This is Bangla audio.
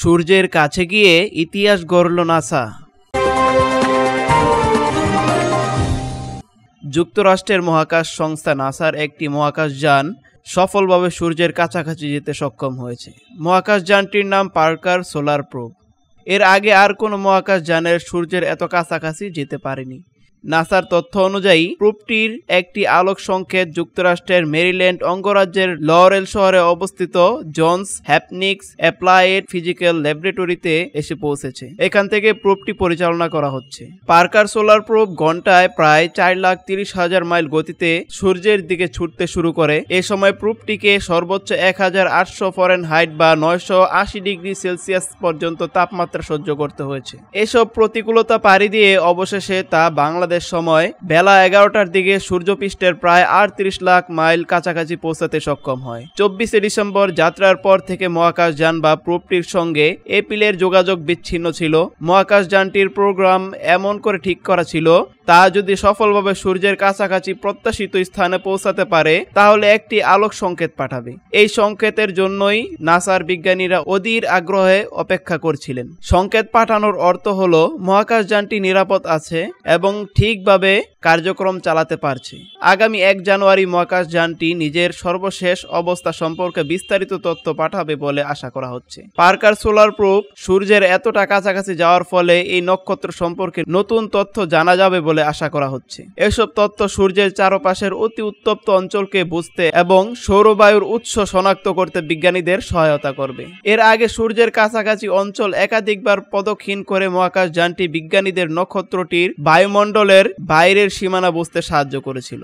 সূর্যের কাছে গিয়ে ইতিহাস গড়ল নাসা। যুক্তরাষ্ট্রের মহাকাশ সংস্থা নাসার একটি মহাকাশযান সফলভাবে সূর্যের কাছাকাছি যেতে সক্ষম হয়েছে। মহাকাশযানটির নাম পার্কার সোলার প্রোব। এর আগে আর কোনো মহাকাশযানের সূর্যের এত কাছাকাছি যেতে পারেনি। নাসার তথ্য অনুযায়ী প্রোবটির একটি আলোক সংকেত যুক্তরাষ্ট্রের মেরিল্যান্ড অঙ্গরাজ্যের লরেল শহরে অবস্থিত জনস হপকিন্স অ্যাপ্লায়েড ফিজিক্যাল ল্যাবরেটরিতে এসে পৌঁছেছে। এখান থেকে প্রোবটি পরিচালনা করা হচ্ছে। পার্কার সোলার প্রোব ঘন্টায় প্রায় 4,30,000 মাইল গতিতে সূর্যের দিকে ছুটতে শুরু করে। এ সময় প্রোবটিকে সর্বোচ্চ 1,800 ফারেনহাইট বা 980 ডিগ্রি সেলসিয়াস পর্যন্ত তাপমাত্রা সহ্য করতে হয়েছে। এসব প্রতিকূলতা পাড়ি দিয়ে অবশেষে তা বাংলাদেশ সময় বেলা 11টার দিকে সূর্যপৃষ্ঠের প্রায় 38 লাখ মাইল কাছাকাছি পৌঁছাতে সক্ষম হয়। 24 ডিসেম্বর যাত্রার পর থেকে মহাকাশযান বা প্রোবটির সঙ্গে এপ্রিলের যোগাযোগ বিচ্ছিন্ন ছিল। মহাকাশযানটির প্রোগ্রাম এমন করে ঠিক করা ছিল, তা যদি সফলভাবে সূর্যের কাছাকাছি প্রত্যাশিত স্থানে পৌঁছাতে পারে তাহলে একটি আলোক সংকেত পাঠাবে। এই সংকেতের জন্যই নাসার বিজ্ঞানীরা অধীর আগ্রহে অপেক্ষা করছিলেন। সংকেত পাঠানোর অর্থ হলো মহাকাশযানটি নিরাপদ আছে এবং ঠিকভাবে কার্যক্রম চালাতে পারছে। আগামী 1 জানুয়ারি মহাকাশযানটি নিজের সর্বশেষ অবস্থা সম্পর্কে বিস্তারিত তথ্য পাঠাবে বলে আশা করা হচ্ছে। পার্কার সোলার প্রোব সূর্যের এতটা কাছাকাছি যাওয়ার ফলে এই নক্ষত্র সম্পর্কে নতুন তথ্য জানা যাবে বলে আশা করা হচ্ছে। এসব তথ্য সূর্যের চারপাশের অতি উত্তপ্ত অঞ্চলকে বুঝতে এবং সৌরবায়ুর উৎস শনাক্ত করতে বিজ্ঞানীদের সহায়তা করবে। এর আগে সূর্যের কাছাকাছি অঞ্চল একাধিকবার পদক্ষীণ করে মহাকাশযানটি বিজ্ঞানীদের নক্ষত্রটির বায়ুমণ্ডলের বাইরের সীমানা বুঝতে সাহায্য করেছিল।